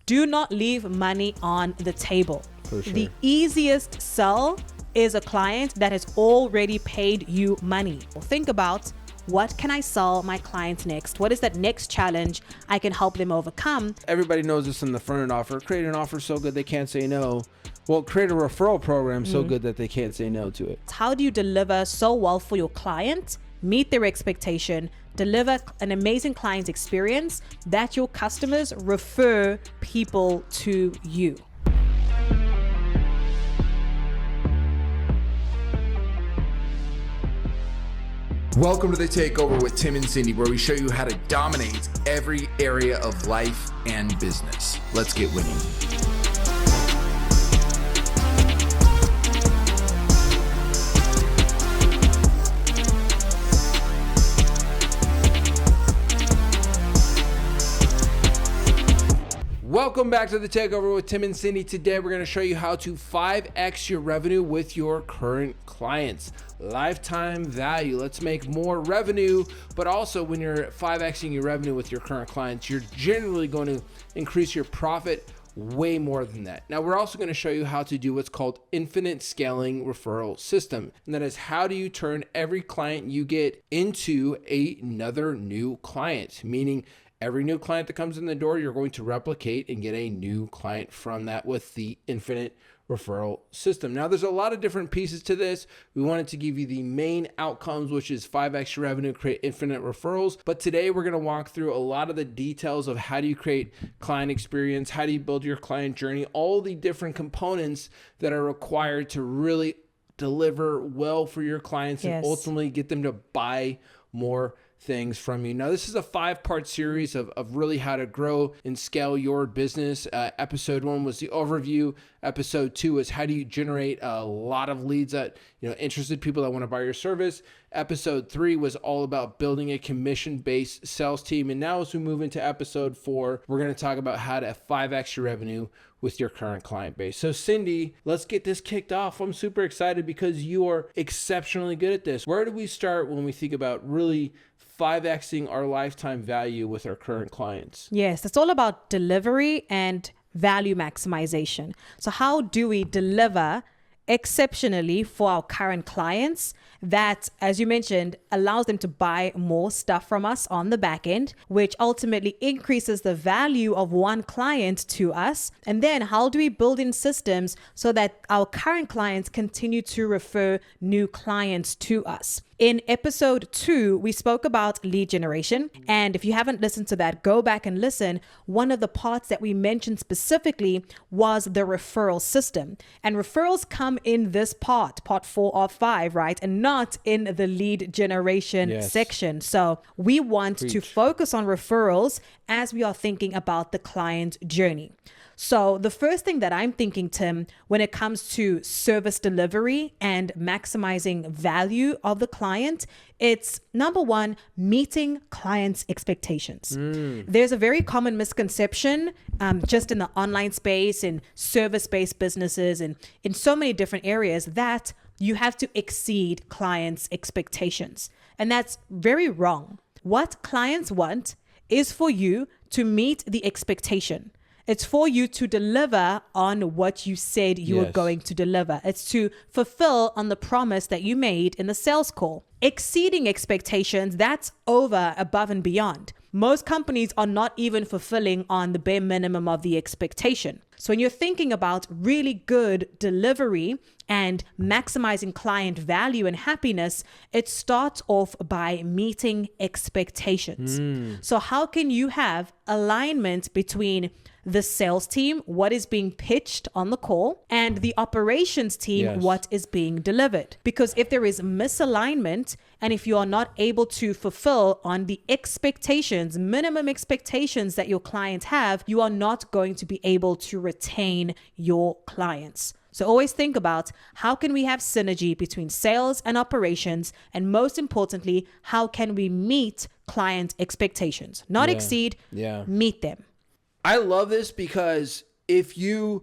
Do not leave money on the table. For sure. The easiest sell is a client that has already paid you money. Think about, what can I sell my clients next? What is that next challenge I can help them overcome? Everybody knows this in the front end offer. Create an offer so good they can't say no. Well, create a referral program so good that they can't say no to it. How do you deliver so well for your client, meet their expectation, deliver an amazing client experience that your customers refer people to you? Welcome to the Takeover with Tim and Cindy, where we show you how to dominate every area of life and business. Let's get winning. Welcome back to the Takeover with Tim and Cindy. Today we're going to show you how to 5x your revenue with your current clients. Lifetime value. Let's make more revenue, but also when you're 5xing your revenue with your current clients, you're generally going to increase your profit way more than that. Now we're also going to show you how to do what's called infinite scaling referral system. And that is, how do you turn every client you get into another new client? Meaning every new client that comes in the door, you're going to replicate and get a new client from that with the infinite referral system. Now, there's a lot of different pieces to this. We wanted to give you the main outcomes, which is 5x your revenue, create infinite referrals. But today we're going to walk through a lot of the details of how do you create client experience, how do you build your client journey, all the different components that are required to really deliver well for your clients and ultimately get them to buy more things from you. Now, this is a 5-part series of really how to grow and scale your business. Episode 1 was the overview. Episode 2 is how do you generate a lot of leads that, interested people that want to buy your service. Episode 3 was all about building a commission-based sales team. And now as we move into episode 4, we're going to talk about how to 5x your revenue with your current client base. So Cindy, let's get this kicked off. I'm super excited because you are exceptionally good at this. Where do we start when we think about really 5xing our lifetime value with our current clients? Yes, it's all about delivery and value maximization. So how do we deliver exceptionally for our current clients that, as you mentioned, allows them to buy more stuff from us on the back end, which ultimately increases the value of one client to us? And then how do we build in systems so that our current clients continue to refer new clients to us? In episode 2, we spoke about lead generation. And if you haven't listened to that, go back and listen. One of the parts that we mentioned specifically was the referral system. And referrals come in this part 4 of 5, right? And not in the lead generation section. So we want to focus on referrals as we are thinking about the client journey. So the first thing that I'm thinking, Tim, when it comes to service delivery and maximizing value of the client, it's number 1, meeting clients' expectations. There's a very common misconception just in the online space and service-based businesses and in so many different areas that you have to exceed clients' expectations. And that's very wrong. What clients want is for you to meet the expectation. It's for you to deliver on what you said you were going to deliver. It's to fulfill on the promise that you made in the sales call. Exceeding expectations, that's over, above and beyond. Most companies are not even fulfilling on the bare minimum of the expectation. So when you're thinking about really good delivery and maximizing client value and happiness, it starts off by meeting expectations. So how can you have alignment between the sales team, what is being pitched on the call, and the operations team, what is being delivered? Because if there is misalignment, and if you are not able to fulfill on the expectations, minimum expectations that your clients have, you are not going to be able to retain your clients. So always think about, how can we have synergy between sales and operations? And most importantly, how can we meet client expectations? Not exceed, meet them. I love this because the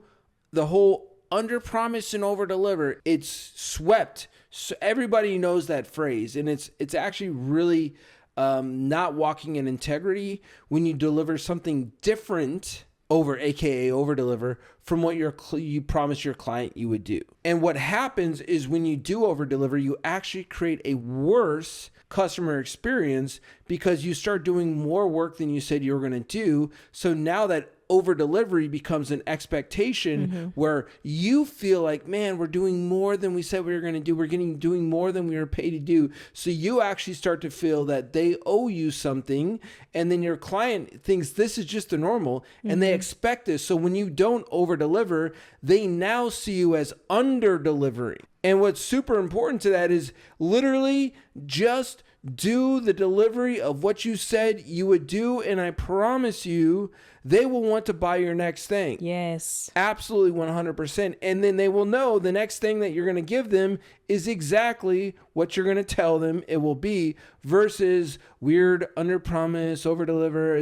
whole under promise and over deliver, it's swept. So everybody knows that phrase, and it's actually really not walking in integrity when you deliver something different aka over deliver from what you promised your client you would do. And what happens is when you do over deliver, you actually create a worse customer experience because you start doing more work than you said you were going to do. So now that over delivery becomes an expectation where you feel like, man, we're doing more than we said we were going to do. We're doing more than we were paid to do. So you actually start to feel that they owe you something. And then your client thinks this is just the normal and they expect this. So when you don't over deliver, they now see you as under delivering. And what's super important to that is literally just do the delivery of what you said you would do. And I promise you, they will want to buy your next thing. Yes. Absolutely 100%. And then they will know the next thing that you're going to give them is exactly what you're going to tell them it will be versus weird under promise, over deliver.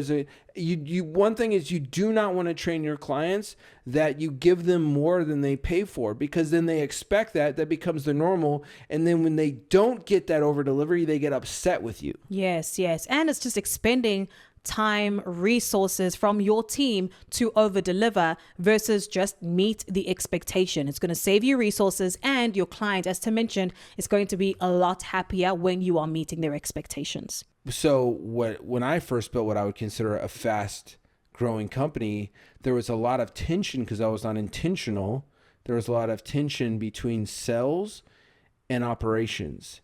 One thing is you do not want to train your clients that you give them more than they pay for, because then they expect that becomes the normal. And then when they don't get that over delivery, they get upset with you. Yes. And it's just expending time, resources from your team to over deliver versus just meet the expectation. It's going to save you resources, and your client, as Tim mentioned, is going to be a lot happier when you are meeting their expectations. So when I first built what I would consider a fast growing company, there was a lot of tension because I was not intentional. There was a lot of tension between sales and operations.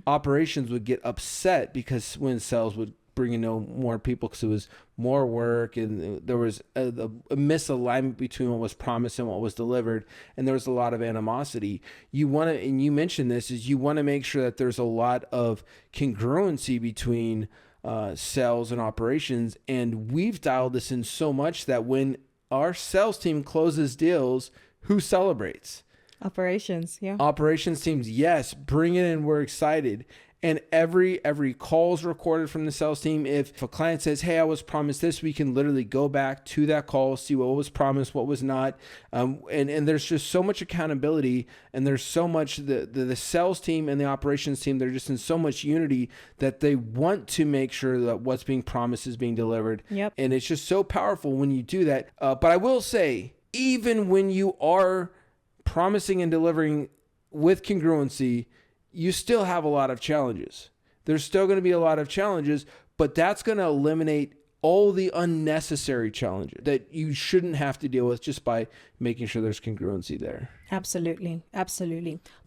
Operations would get upset because when sales would bring in more people because it was more work, and there was a misalignment between what was promised and what was delivered, and there was a lot of animosity. You want to, and you mentioned this, is you want to make sure that there's a lot of congruency between sales and operations, and we've dialed this in so much that when our sales team closes deals, who celebrates? Operations, yeah. Operations teams, yes, bring it in, we're excited. And every call is recorded from the sales team. If a client says, hey, I was promised this, we can literally go back to that call, see what was promised, what was not. And there's just so much accountability, and there's so much, the sales team and the operations team, they're just in so much unity that they want to make sure that what's being promised is being delivered. Yep. And it's just so powerful when you do that. But I will say, even when you are promising and delivering with congruency, you still have a lot of challenges. There's still going to be a lot of challenges, but that's going to eliminate all the unnecessary challenges that you shouldn't have to deal with just by making sure there's congruency there. Absolutely.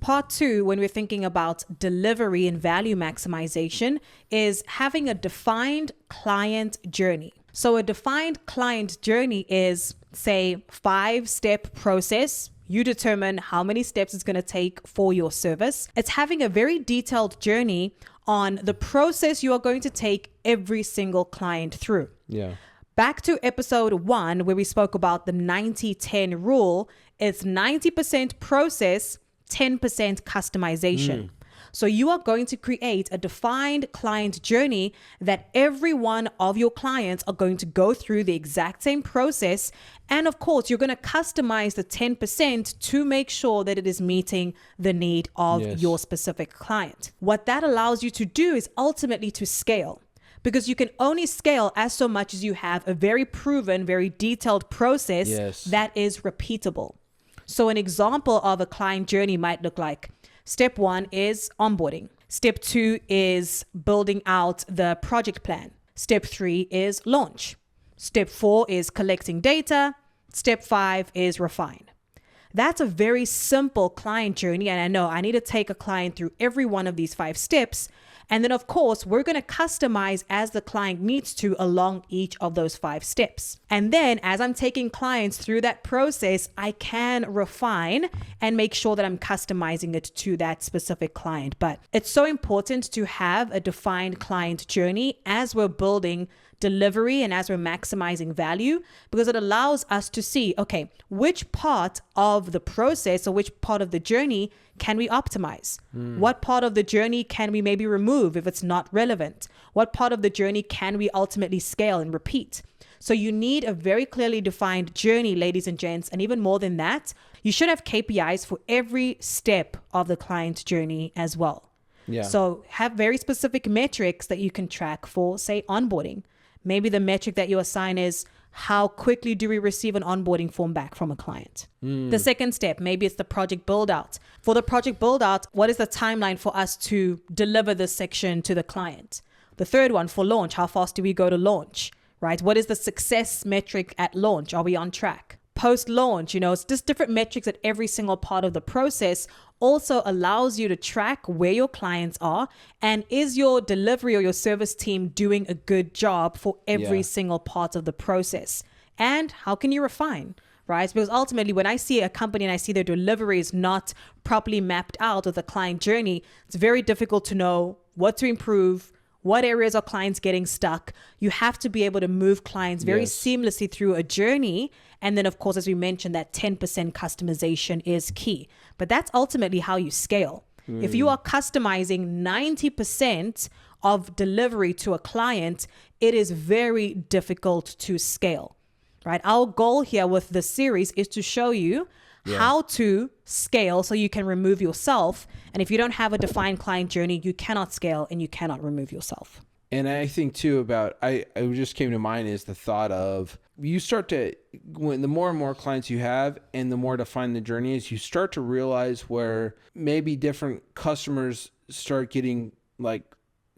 Part 2, when we're thinking about delivery and value maximization, is having a defined client journey. So a defined client journey is, say, 5-step process. You determine how many steps it's going to take for your service. It's having a very detailed journey on the process you are going to take every single client through. Yeah. Back to episode 1, where we spoke about the 90-10 rule. It's 90% process, 10% customization. So you are going to create a defined client journey that every one of your clients are going to go through the exact same process. And of course, you're going to customize the 10% to make sure that it is meeting the need of your specific client. What that allows you to do is ultimately to scale, because you can only scale as so much as you have a very proven, very detailed process that is repeatable. So an example of a client journey might look like: Step 1 is onboarding. Step 2 is building out the project plan. Step 3 is launch. Step 4 is collecting data. Step 5 is refine. That's a very simple client journey. And I know I need to take a client through every one of these 5 steps. And then, of course, we're going to customize as the client needs to along each of those 5 steps. And then as I'm taking clients through that process, I can refine and make sure that I'm customizing it to that specific client. But it's so important to have a defined client journey as we're building delivery and as we're maximizing value, because it allows us to see, okay, which part of the process or which part of the journey can we optimize? What part of the journey can we maybe remove if it's not relevant? What part of the journey can we ultimately scale and repeat? So you need a very clearly defined journey, ladies and gents. And even more than that, you should have KPIs for every step of the client journey as well. Yeah. So have very specific metrics that you can track for, say, onboarding. Maybe the metric that you assign is How quickly do we receive an onboarding form back from a client? The second step, maybe it's the project build out. For the project build out, what is the timeline for us to deliver this section to the client? The third one, for launch, how fast do we go to launch, right? What is the success metric at launch? Are we on track? Post-launch, it's just different metrics at every single part of the process also allows you to track where your clients are, and is your delivery or your service team doing a good job for every single part of the process? And how can you refine, right? Because ultimately, when I see a company and I see their delivery is not properly mapped out with the client journey, it's very difficult to know what to improve. What areas are clients getting stuck? You have to be able to move clients very seamlessly through a journey. And then, of course, as we mentioned, that 10% customization is key. But that's ultimately how you scale. If you are customizing 90% of delivery to a client, it is very difficult to scale, right? Our goal here with this series is to show you how to scale so you can remove yourself. And if you don't have a defined client journey, you cannot scale and you cannot remove yourself. And I think too about, I just came to mind is the thought of, you start to, when the more and more clients you have and the more defined the journey is, you start to realize where maybe different customers start getting like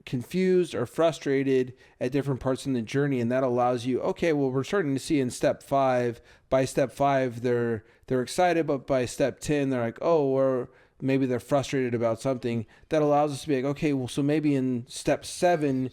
confused or frustrated at different parts in the journey. And that allows you, okay, well, we're starting to see in by step 5, they're excited, but by step 10, they're like, oh, or maybe they're frustrated about something. That allows us to be like, okay, well, so maybe in step 7,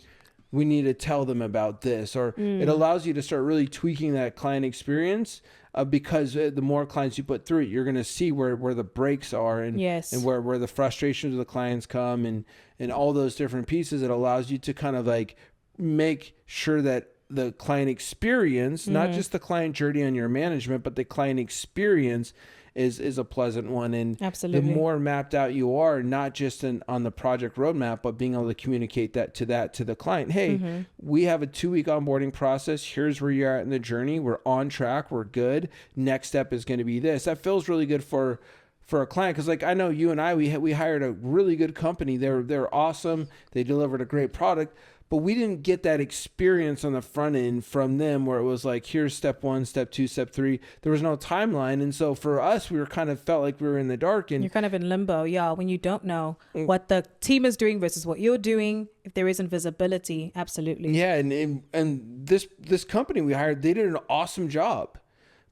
we need to tell them about this, or it allows you to start really tweaking that client experience because the more clients you put through it, you're going to see where the breaks are and where the frustrations of the clients come and all those different pieces. It allows you to kind of like make sure that the client experience, not just the client journey on your management, but the client experience is a pleasant one. And absolutely, the more mapped out you are, not just on the project roadmap, but being able to communicate that to the client. Hey, we have a 2-week onboarding process. Here's where you're at in the journey. We're on track. We're good. Next step is going to be this. That feels really good for a client. Cause like, I know you and I, we hired a really good company. They're awesome. They delivered a great product, but we didn't get that experience on the front end from them where it was like, here's step 1, step 2, step 3. There was no timeline. And so for us, we were kind of felt like we were in the dark. And you're kind of in limbo. Yeah. When you don't know what the team is doing versus what you're doing, if there isn't visibility. Absolutely. Yeah. And this company we hired, they did an awesome job.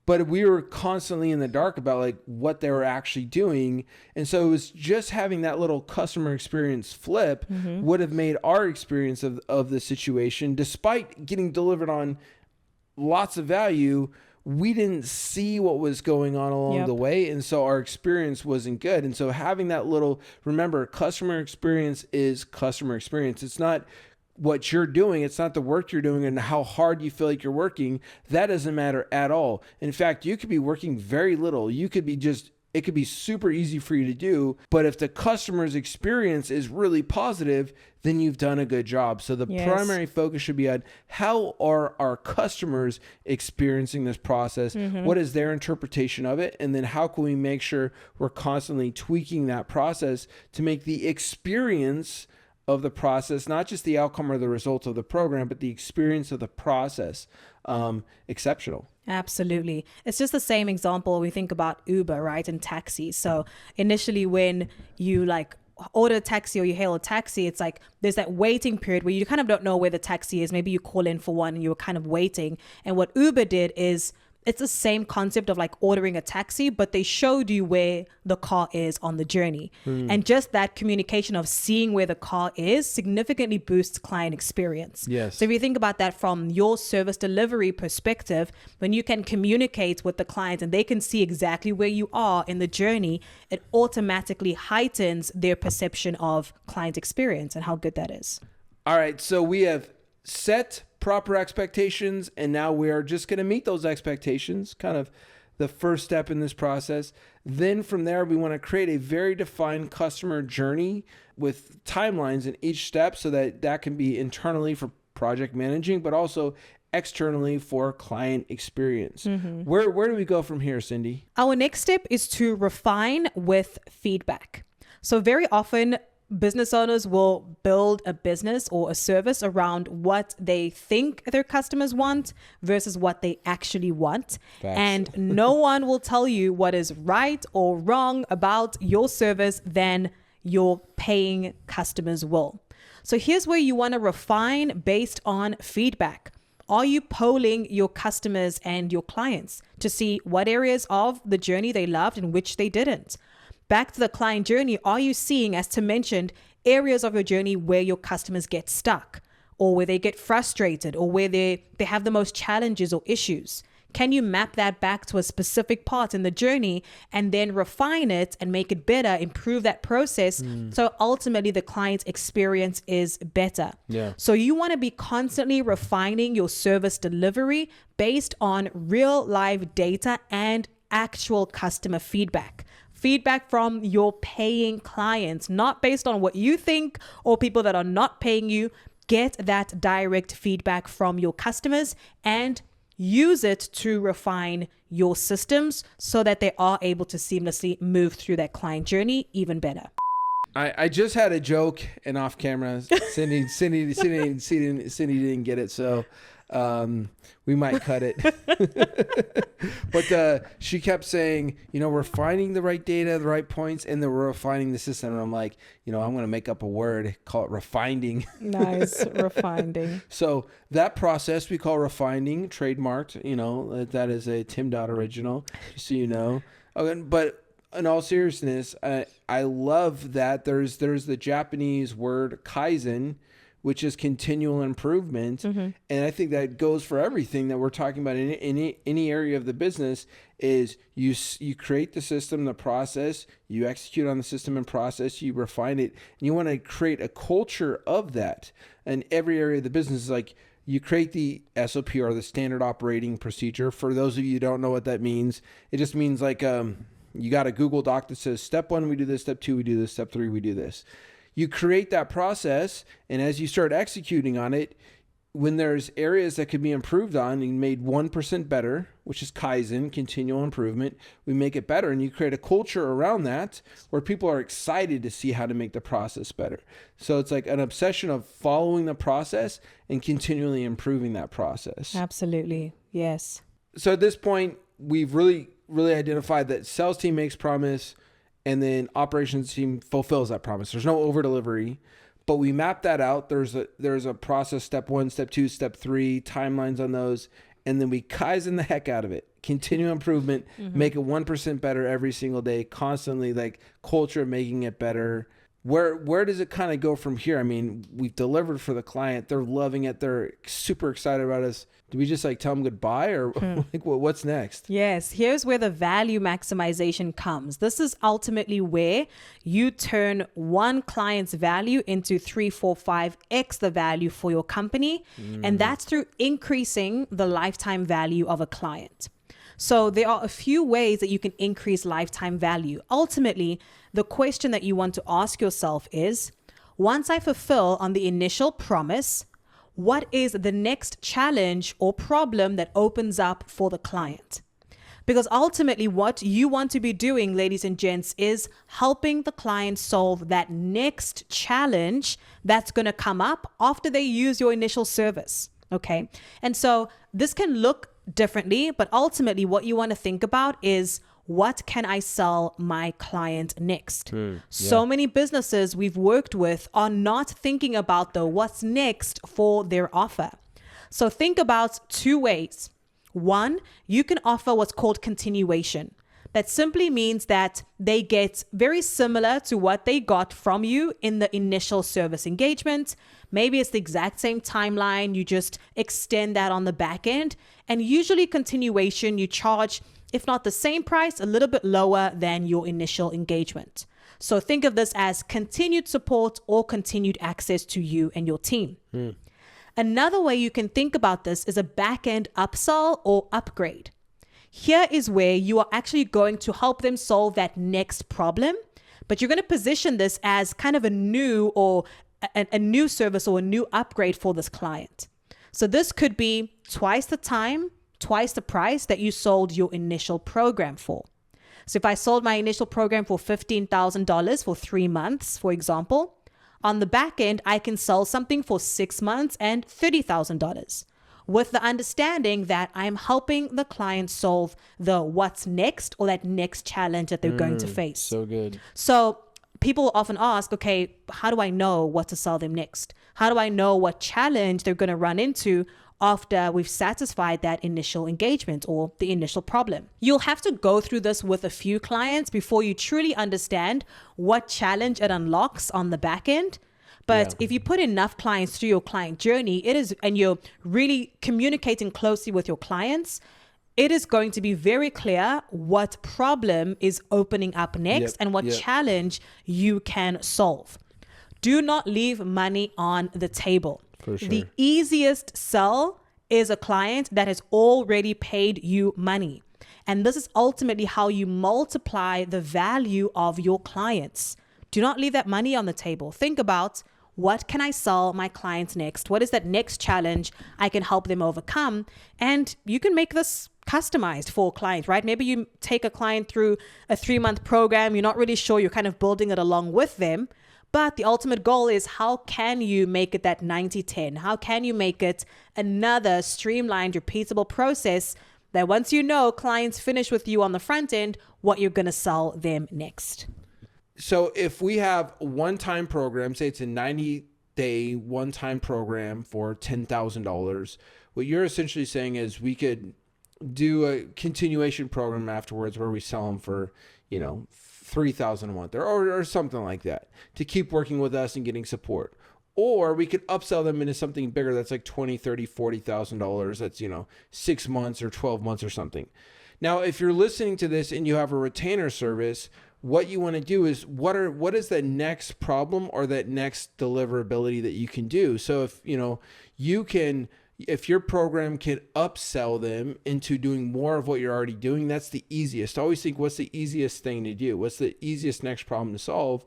But we were constantly in the dark about like what they were actually doing. And so it was just having that little customer experience flip would have made our experience of the situation, despite getting delivered on lots of value, we didn't see what was going on along the way. And so our experience wasn't good. And so having that little, remember, customer experience is customer experience. It's not what you're doing. It's not the work you're doing and how hard you feel like you're working. That doesn't matter at all. In fact, you could be working very little. You could be it could be super easy for you to do. But if the customer's experience is really positive, then you've done a good job. So the primary focus should be on how are our customers experiencing this process? What is their interpretation of it? And then how can we make sure we're constantly tweaking that process to make the experience of the process, not just the outcome or the results of the program, but the experience of the process, exceptional. Absolutely. It's just the same example we think about Uber, right? And taxis. So initially when you like order a taxi or you hail a taxi, it's like there's that waiting period where you kind of don't know where the taxi is. Maybe you call in for one and you were kind of waiting. And what Uber did is it's the same concept of like ordering a taxi, but they showed you where the car is on the journey. And just that communication of seeing where the car is significantly boosts client experience. Yes. So if you think about that from your service delivery perspective, when you can communicate with the client and they can see exactly where you are in the journey, it automatically heightens their perception of client experience and how good that is. All right. So we have set proper expectations, and now we are just going to meet those expectations, kind of the first step in this process. Then from there, we want to create a very defined customer journey with timelines in each step so that can be internally for project managing, but also externally for client experience. Where do we go from here, Cindy? Our next step is to refine with feedback. So very often business owners will build a business or a service around what they think their customers want versus what they actually want. Facts. And no one will tell you what is right or wrong about your service than your paying customers will. So here's where you want to refine based on feedback. Are you polling your customers and your clients to see what areas of the journey they loved and which they didn't? Back to the client journey, are you seeing, as Tim mentioned, areas of your journey where your customers get stuck or where they get frustrated or where they have the most challenges or issues? Can you map that back to a specific part in the journey and then refine it and make it better, improve that process so ultimately the client's experience is better? Yeah. So you want to be constantly refining your service delivery based on real live data and actual customer feedback. Feedback from your paying clients, not based on what you think or people that are not paying you. Get that direct feedback from your customers and use it to refine your systems so that they are able to seamlessly move through that client journey even better. I just had a joke and off camera. Cindy didn't get it, so we might cut it. But she kept saying, we're finding the right data, the right points, and then we're refining the system. And I'm like, I'm going to make up a word, call it refining. Nice, refining. So that process we call refining, trademarked. That is a Tim Dot original, just so you know. But in all seriousness, I love that there's the Japanese word kaizen, which is continual improvement. And I think that goes for everything that we're talking about in any area of the business. Is you create the system, the process, you execute on the system and process, you refine it, and you want to create a culture of that in every area of the business. Like, you create the SOP, or the standard operating procedure. For those of you who don't know what that means, it just means like you got a Google Doc that says step 1 we do this, step 2 we do this, step 3 we do this. You create that process, and as you start executing on it, when there's areas that could be improved on and made 1% better, which is Kaizen, continual improvement, we make it better, and you create a culture around that where people are excited to see how to make the process better. So it's like an obsession of following the process and continually improving that process. Absolutely. Yes. So at this point, we've really identified that sales team makes promise, and then operations team fulfills that promise. There's no over delivery, but we map that out. There's a process, step 1, step 2, step 3, timelines on those. And then we Kaizen the heck out of it. Continue improvement, make it 1% better every single day, constantly, like culture, making it better. Where does it kind of go from here? I mean, we've delivered for the client. They're loving it. They're super excited about us. Do we just tell them goodbye, or like what's next? Yes, here's where the value maximization comes. This is ultimately where you turn one client's value into 3, 4, 5x the value for your company. And that's through increasing the lifetime value of a client. So there are a few ways that you can increase lifetime value. Ultimately, the question that you want to ask yourself is, once I fulfill on the initial promise, what is the next challenge or problem that opens up for the client? Because ultimately what you want to be doing, ladies and gents, is helping the client solve that next challenge that's going to come up after they use your initial service. Okay. And so this can look differently, but ultimately what you want to think about is, what can I sell my client next? So many businesses we've worked with are not thinking about the what's next for their offer. So think about 2 ways. 1, you can offer what's called continuation. That simply means that they get very similar to what they got from you in the initial service engagement. Maybe it's the exact same timeline. You just extend that on the back end. And usually continuation, you charge, if not the same price, a little bit lower than your initial engagement. So think of this as continued support or continued access to you and your team. Another way you can think about this is a back-end upsell or upgrade. Here is where you are actually going to help them solve that next problem, but you're going to position this as kind of a new or a new service or a new upgrade for this client. So this could be twice the time, twice the price that you sold your initial program for. So if I sold my initial program for $15,000 for 3 months, for example, On the back end, I can sell something for 6 months and $30,000 with the understanding that I'm helping the client solve the what's next or that next challenge that they're going to face. So good. So people often ask, okay, how do I know what to sell them next? How do I know what challenge they're going to run into after we've satisfied that initial engagement or the initial problem? You'll have to go through this with a few clients before you truly understand what challenge it unlocks on the back end. But if you put enough clients through your client journey, and you're really communicating closely with your clients, it is going to be very clear what problem is opening up next and what challenge you can solve. Do not leave money on the table. For sure. The easiest sell is a client that has already paid you money. And this is ultimately how you multiply the value of your clients. Do not leave that money on the table. Think about, what can I sell my clients next? What is that next challenge I can help them overcome? And you can make this customized for a client, right? Maybe you take a client through a 3-month program. You're not really sure. You're kind of building it along with them. But the ultimate goal is, how can you make it that 90-10? How can you make it another streamlined, repeatable process that once you know clients finish with you on the front end, what you're going to sell them next? So if we have one-time program, say it's a 90-day one-time program for $10,000, what you're essentially saying is we could do a continuation program afterwards where we sell them for, $3,000 a month or something like that to keep working with us and getting support. Or we could upsell them into something bigger that's like $20,000, $30,000, $40,000. That's, 6 months or 12 months or something. Now, if you're listening to this and you have a retainer service, what you want to do is what is that next problem or that next deliverability that you can do? So if your program can upsell them into doing more of what you're already doing, that's the easiest. Always think, what's the easiest thing to do? What's the easiest next problem to solve?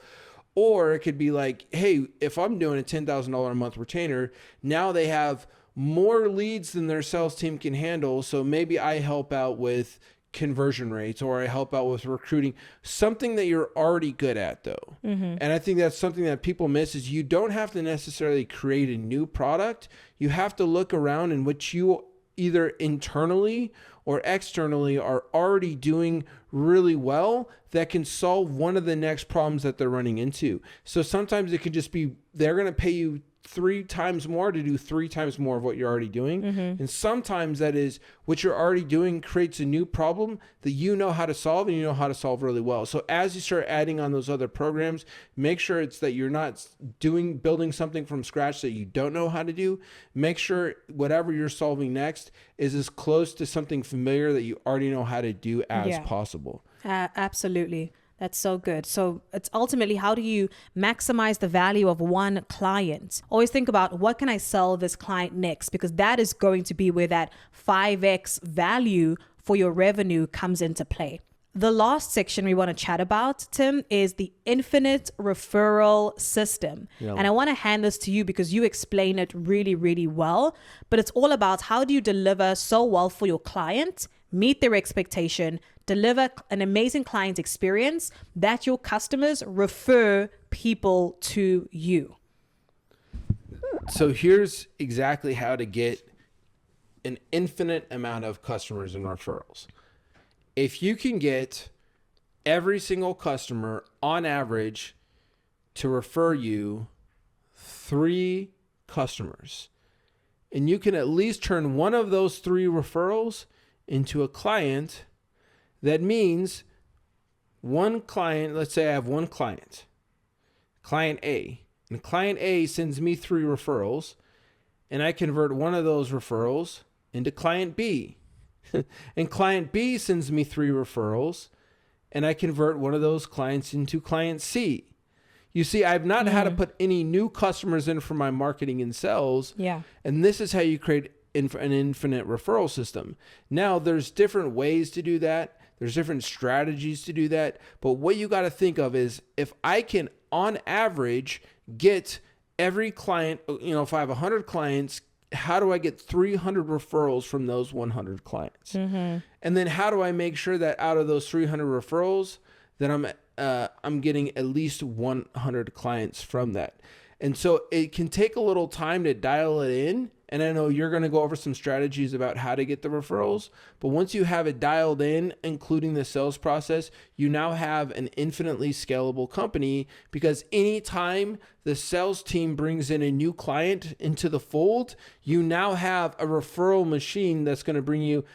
Or it could be like, hey, if I'm doing a $10,000 a month retainer, now they have more leads than their sales team can handle. So maybe I help out with conversion rates, or I help out with recruiting, something that you're already good at though. And I think that's something that people miss, is you don't have to necessarily create a new product. You have to look around in which you either internally or externally are already doing really well that can solve one of the next problems that they're running into. So sometimes it could just be, they're going to pay you 3 times more to do 3 times more of what you're already doing. And sometimes that is what you're already doing creates a new problem that you know how to solve, and you know how to solve really well. So as you start adding on those other programs, make sure it's that you're not building something from scratch that you don't know how to do. Make sure whatever you're solving next is as close to something familiar that you already know how to do as possible. Absolutely. That's so good. So it's ultimately, how do you maximize the value of one client? Always think about, what can I sell this client next? Because that is going to be where that 5x value for your revenue comes into play. The last section we want to chat about, Tim, is the infinite referral system. And I want to hand this to you because you explain it really, really well. But it's all about, how do you deliver so well for your client, meet their expectation, deliver an amazing client experience that your customers refer people to you. So here's exactly how to get an infinite amount of customers and referrals. If you can get every single customer on average to refer you 3 customers, and you can at least turn one of those 3 referrals into a client, that means one client, let's say I have one client, client A, and client A sends me 3 referrals, and I convert one of those referrals into client B. And client B sends me 3 referrals, and I convert one of those clients into client C. You see, I've not had to put any new customers in for my marketing and sales. And this is how you create an infinite referral system. Now, there's different ways to do that. There's different strategies to do that. But what you got to think of is, if I can, on average, get every client, if I have 100 clients, how do I get 300 referrals from those 100 clients? And then how do I make sure that out of those 300 referrals that I'm getting at least 100 clients from that? And so it can take a little time to dial it in. And I know you're going to go over some strategies about how to get the referrals, but once you have it dialed in, including the sales process, you now have an infinitely scalable company, because anytime the sales team brings in a new client into the fold, you now have a referral machine that's going to bring you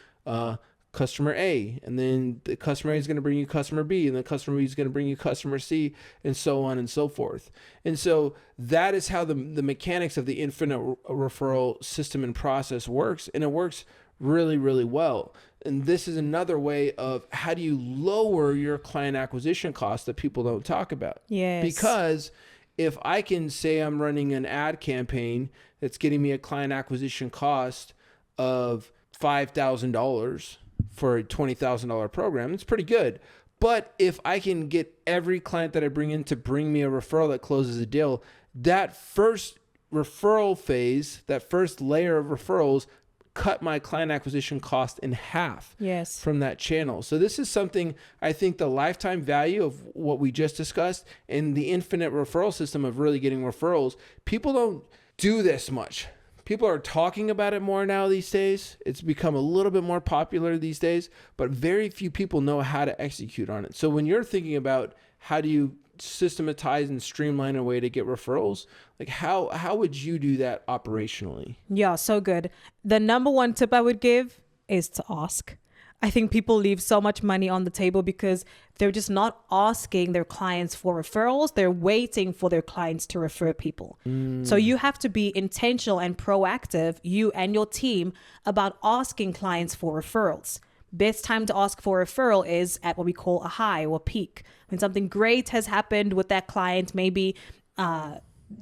customer A, and then the customer A is going to bring you customer B, and the customer B is going to bring you customer C, and so on and so forth. And so that is how the mechanics of the infinite referral system and process works, and it works really, really well. And this is another way of how do you lower your client acquisition costs that people don't talk about. Yes. Because if I can say I'm running an ad campaign that's getting me a client acquisition cost of $5,000 for a $20,000 program, it's pretty good. But if I can get every client that I bring in to bring me a referral that closes a deal, that first referral phase, that first layer of referrals, cut my client acquisition cost in half. Yes. From that channel. So this is something, I think the lifetime value of what we just discussed and the infinite referral system of really getting referrals, people don't do this much. People are talking about it more now these days. It's become a little bit more popular these days, but very few people know how to execute on it. So when you're thinking about how do you systematize and streamline a way to get referrals, like how would you do that operationally? Yeah, so good. The number one tip I would give is to ask. I think people leave so much money on the table because they're just not asking their clients for referrals. They're waiting for their clients to refer people. So you have to be intentional and proactive, you and your team, about asking clients for referrals. Best time to ask for a referral is at what we call a high or peak. When something great has happened with that client, maybe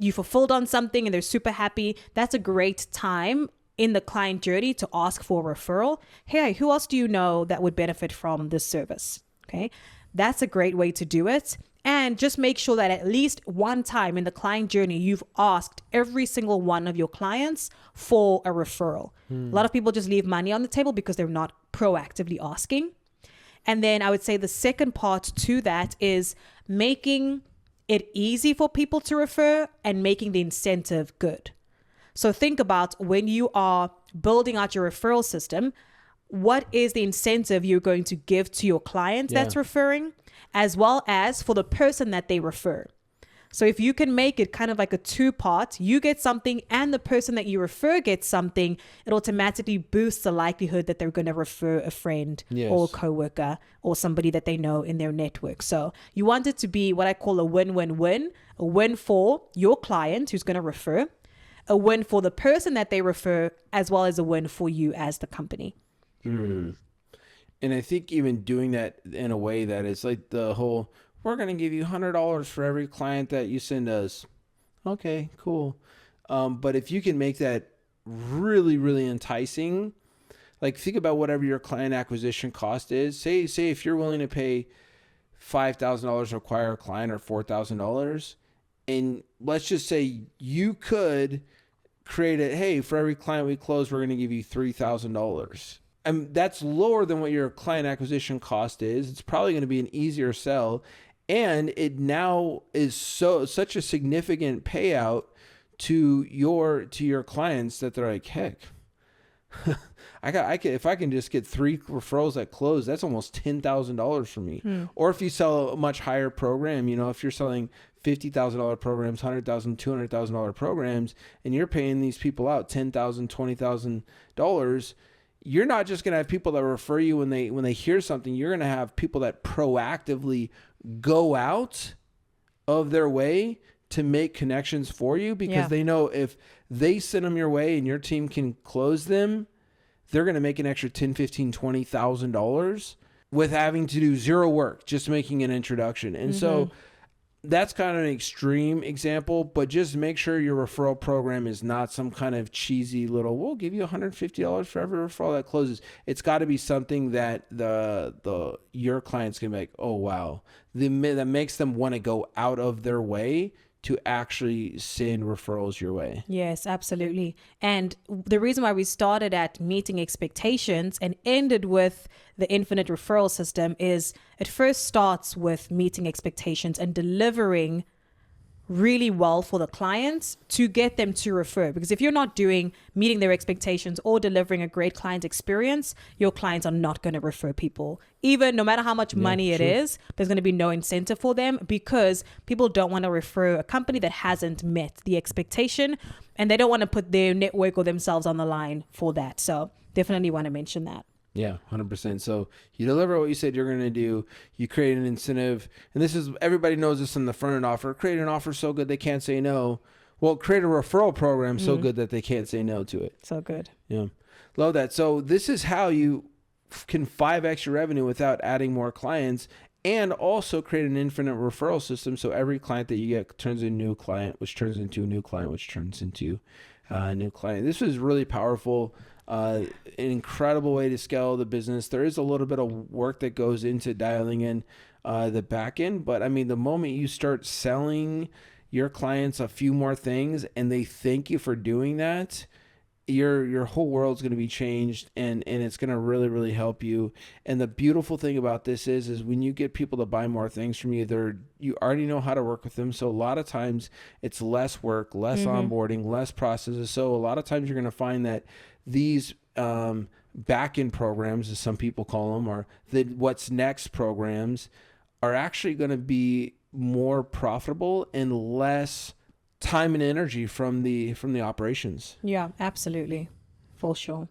you fulfilled on something and they're super happy. That's a great time in the client journey to ask for a referral. Hey, who else do you know that would benefit from this service? Okay, that's a great way to do it. And just make sure that at least one time in the client journey, you've asked every single one of your clients for a referral. A lot of people just leave money on the table because they're not proactively asking. And then I would say the second part to that is making it easy for people to refer and making the incentive good. So think about when you are building out your referral system, what is the incentive you're going to give to your client that's referring, as well as for the person that they refer. So if you can make it kind of like a two-part, you get something and the person that you refer gets something, it automatically boosts the likelihood that they're going to refer a friend or a coworker or somebody that they know in their network. So you want it to be what I call a win-win-win, a win for your client who's going to refer, a win for the person that they refer, as well as a win for you as the company. And I think even doing that in a way that is like the whole, we're going to give you $100 for every client that you send us. Okay, cool. But if you can make that really, really enticing, like think about whatever your client acquisition cost is. Say if you're willing to pay $5,000 to acquire a client or $4,000, and let's just say you could create it, hey, for every client we close, we're going to give you $3,000. And that's lower than what your client acquisition cost is. It's probably going to be an easier sell. And it now is such a significant payout to your clients that they're like, heck, if I can just get 3 referrals that close, that's almost $10,000 for me. Or if you sell a much higher program, if you're selling $50,000 programs, $100,000, $200,000 programs, and you're paying these people out $10,000, $20,000, you're not just going to have people that refer you when they hear something. You're going to have people that proactively go out of their way to make connections for you, because they know if they send them your way and your team can close them, they're going to make an extra $10,000, $15,000, $20,000 with having to do zero work, just making an introduction. And so that's kind of an extreme example, but just make sure your referral program is not some kind of cheesy little, we'll give you $150 for every referral that closes. It's got to be something that your client's going to be like, oh, wow. That makes them want to go out of their way to actually send referrals your way. Yes, absolutely. And the reason why we started at meeting expectations and ended with the infinite referral system is it first starts with meeting expectations and delivering really well for the clients to get them to refer. Because if you're not meeting their expectations or delivering a great client experience, your clients are not going to refer people. Even no matter how much money it is, there's going to be no incentive for them, because people don't want to refer a company that hasn't met the expectation, and they don't want to put their network or themselves on the line for that. So definitely want to mention that. Yeah, 100%. So you deliver what you said you're going to do. You create an incentive. And this is, everybody knows this in the front end offer. Create an offer so good they can't say no. Well, create a referral program so good that they can't say no to it. So good. Yeah. Love that. So this is how you can 5x your revenue without adding more clients, and also create an infinite referral system. So every client that you get turns into a new client, which turns into a new client, which turns into a new client. This was really powerful. An incredible way to scale the business. There is a little bit of work that goes into dialing in the back end, but I mean, the moment you start selling your clients a few more things and they thank you for doing that, your whole world's going to be changed, and it's going to really, really help you. And the beautiful thing about this is when you get people to buy more things from you, you already know how to work with them. So a lot of times it's less work, less onboarding, less processes. So a lot of times you're going to find that these back-end programs, as some people call them, or the what's next programs, are actually going to be more profitable and less time and energy from the operations. Yeah, absolutely. For sure.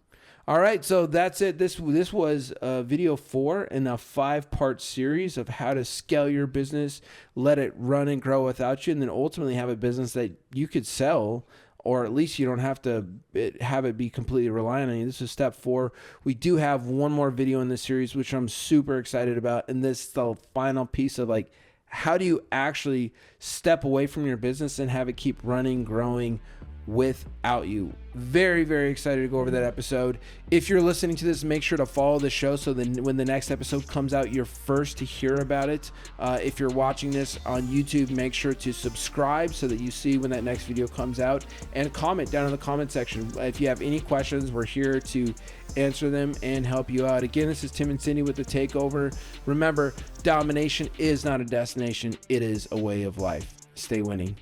All right, so that's it. This was video 4 in a 5-part series of how to scale your business, let it run and grow without you, and then ultimately have a business that you could sell, or at least you don't have to have it be completely reliant on you. This is step 4. We do have one more video in this series, which I'm super excited about. And this is the final piece of like, how do you actually step away from your business and have it keep running, growing without you? Very, very excited to go over that episode. If you're listening to this, make sure to follow the show so that when the next episode comes out, you're first to hear about it. If you're watching this on YouTube, make sure to subscribe so that you see when that next video comes out, and comment down in the comment section. If you have any questions, we're here to answer them and help you out. Again, this is Tim and Cindy with The Takeover. Remember, domination is not a destination. It is a way of life. Stay winning.